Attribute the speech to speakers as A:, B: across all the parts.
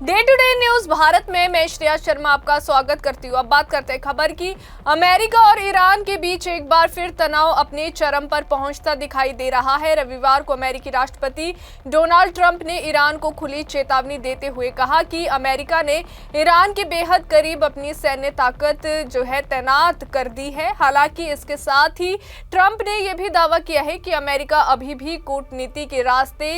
A: Day to Day News Bharat में मैं श्रेया शर्मा आपका स्वागत करती हूँ। अब बात करते हैं खबर की। अमेरिका और ईरान के बीच एक बार फिर तनाव अपने चरम पर पहुंचता दिखाई दे रहा है। रविवार को अमेरिकी राष्ट्रपति डोनाल्ड ट्रंप ने ईरान को खुली चेतावनी देते हुए कहा कि अमेरिका ने ईरान के बेहद करीब अपनी सैन्य ताकत तैनात कर दी है। हालांकि इसके साथ ही ट्रंप ने यह भी दावा किया है कि अमेरिका अभी भी कूटनीति के रास्ते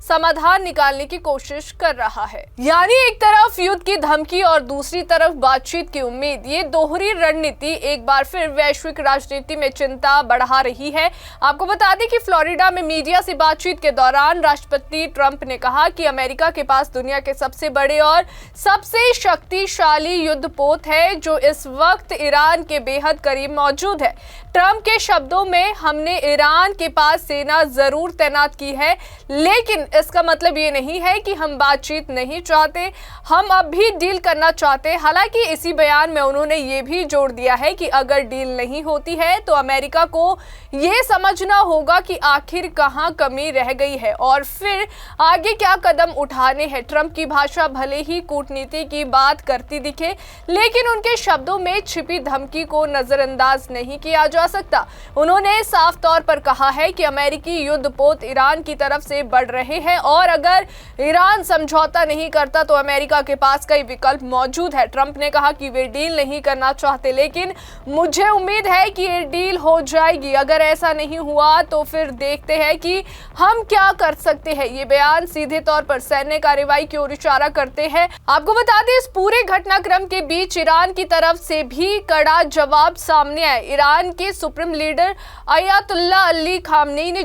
A: समाधान निकालने की कोशिश कर रहा है। यानी एक तरफ युद्ध की धमकी और दूसरी तरफ बातचीत की उम्मीद। ये दोहरी रणनीति एक बार फिर वैश्विक राजनीति में चिंता बढ़ा रही है। आपको बता दें कि फ्लोरिडा में मीडिया से बातचीत के दौरान राष्ट्रपति ट्रंप ने कहा कि अमेरिका के पास दुनिया के सबसे बड़े और सबसे शक्तिशाली युद्धपोत है जो इस वक्त ईरान के बेहद करीब मौजूद है। ट्रंप के शब्दों में, हमने ईरान के पास सेना जरूर तैनात की है, लेकिन इसका मतलब ये नहीं है कि हम बातचीत नहीं चाहते, हम अब भी डील करना चाहते। हालांकि इसी बयान में उन्होंने ये भी जोड़ दिया है कि अगर डील नहीं होती है तो अमेरिका को ये समझना होगा कि आखिर कहां कमी रह गई है और फिर आगे क्या कदम उठाने हैं। ट्रंप की भाषा भले ही कूटनीति की बात करती दिखे, लेकिन उनके शब्दों में छिपी धमकी को नजरअंदाज नहीं किया जा सकता। उन्होंने साफ तौर पर कहा है कि अमेरिकी युद्धपोत ईरान की तरफ से बढ़ रहे हैं और अगर ईरान समझौता नहीं करता तो अमेरिका के पास कई विकल्प मौजूद है। ट्रंप ने कहा कि वे डील नहीं करना चाहते, लेकिन मुझे उम्मीद है कि ये डील हो जाएगी। अगर ऐसा नहीं हुआ तो फिर देखते हैं कि हम क्या कर सकते हैं। ये बयान सीधे तौर पर सैन्य कार्रवाई की ओर इशारा करते हैं। आपको बता दें, इस पूरे घटनाक्रम के बीच ईरान की तरफ से भी कड़ा जवाब सामने आया। ईरान के supreme leader Ayatollah Ali Khamenei ने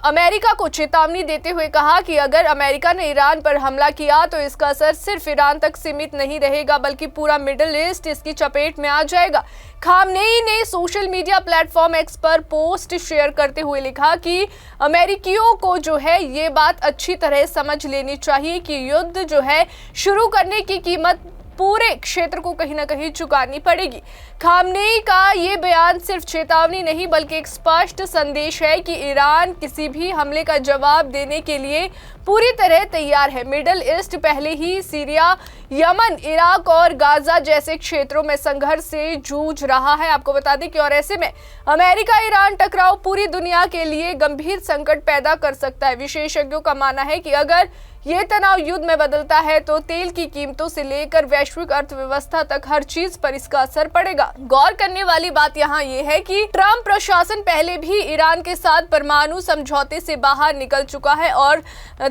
A: अमेरिका को चेतावनी देते हुए कहा कि अगर अमेरिका ने ईरान पर हमला किया तो इसका असर सिर्फ ईरान तक सीमित नहीं रहेगा, बल्कि पूरा मिडिल ईस्ट इसकी चपेट में आ जाएगा। खामनेई ने सोशल मीडिया प्लेटफॉर्म एक्स पर पोस्ट शेयर करते हुए लिखा कि अमेरिकियों को ये बात अच्छी तरह समझ लेनी चाहिए कि युद्ध शुरू करने की कीमत पूरे क्षेत्र को कहीं ना कहीं चुकानी पड़ेगी। खामनेई का ये बयान सिर्फ चेतावनी नहीं बल्कि एक स्पष्ट संदेश है कि ईरान किसी भी हमले का जवाब देने के लिए पूरी तरह तैयार है। मिडिल ईस्ट पहले ही सीरिया, यमन, इराक और गाजा जैसे क्षेत्रों में संघर्ष से जूझ रहा है। आपको बता दें कि और ऐसे में अमेरिका ईरान टकराव पूरी दुनिया के लिए गंभीर संकट पैदा कर सकता है। विशेषज्ञों का मानना है कि अगर ये तनाव युद्ध में बदलता है तो तेल की कीमतों से लेकर वैश्विक अर्थव्यवस्था तक हर चीज पर इसका असर पड़ेगा। गौर करने वाली बात यहाँ ये है कि ट्रंप प्रशासन पहले भी ईरान के साथ परमाणु समझौते से बाहर निकल चुका है और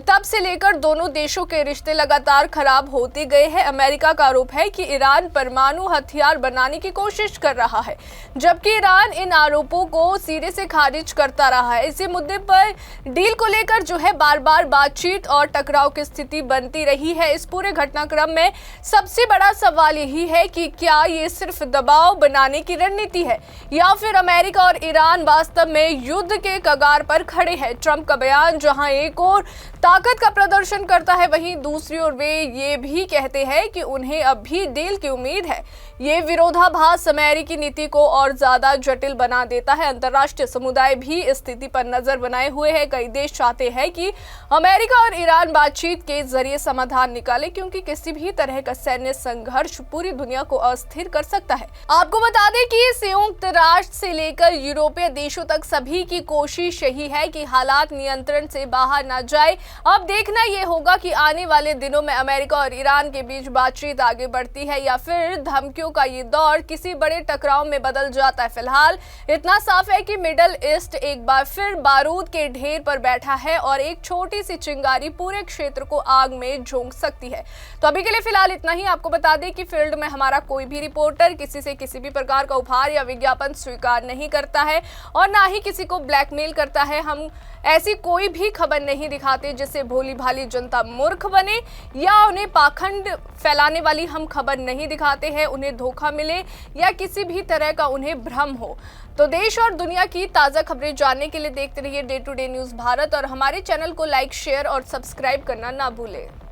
A: तब से लेकर दोनों देशों के रिश्ते लगातार खराब होते गए हैं। अमेरिका का आरोप है कि ईरान परमाणु हथियार बनाने की कोशिश कर रहा है, जबकि ईरान इन आरोपों को सिरे से खारिज करता रहा है। इसी मुद्दे पर डील को लेकर बार बार बातचीत और टकराव की स्थिति बनती रही है। इस पूरे घटनाक्रम में सबसे बड़ा सवाल यही है कि क्या ये सिर्फ दबाव बनाने की रणनीति है या फिर अमेरिका और ईरान वास्तव में युद्ध के कगार पर खड़े हैं। ट्रंप का बयान जहां एक और ताकत का प्रदर्शन करता है, वहीं दूसरी ओर वे ये भी कहते हैं कि उन्हें अब भी डील की उम्मीद है। ये विरोधाभास अमेरिकी नीति को और ज्यादा जटिल बना देता है। अंतर्राष्ट्रीय समुदाय भी इस स्थिति पर नजर बनाए हुए है। कई देश चाहते हैं कि अमेरिका और ईरान बातचीत के जरिए समाधान निकाले, क्योंकि किसी भी तरह का सैन्य संघर्ष पूरी दुनिया को अस्थिर कर सकता है। आपको बता दें कि संयुक्त राष्ट्र से लेकर यूरोपीय देशों तक सभी की कोशिश यही है कि हालात नियंत्रण से बाहर ना जाए। अब देखना यह होगा कि आने वाले दिनों में अमेरिका और ईरान के बीच बातचीत आगे बढ़ती है या फिर धमकियों का ये दौर किसी बड़े टकराव में बदल जाता है। फिलहाल इतना साफ है कि मिडिल ईस्ट एक बार फिर बारूद के ढेर पर बैठा है और एक छोटी सी चिंगारी पूरे क्षेत्र को आग में झोंक सकती है। तो अभी के लिए फिलहाल इतना ही। आपको बता दें कि फील्ड में हमारा कोई भी रिपोर्टर किसी से किसी भी प्रकार का उपहार या विज्ञापन स्वीकार नहीं करता है और ना ही किसी को ब्लैकमेल करता है। हम ऐसी कोई भी खबर नहीं दिखाते जिससे भोली भाली जनता मूर्ख बने या उन्हें पाखंड फैलाने वाली हम खबर नहीं दिखाते हैं, उन्हें धोखा मिले या किसी भी तरह का उन्हें भ्रम हो। तो देश और दुनिया की ताज़ा खबरें जानने के लिए देखते रहिए Day to Day News Bharat और हमारे चैनल को लाइक, शेयर और सब्सक्राइब करना ना भूलें।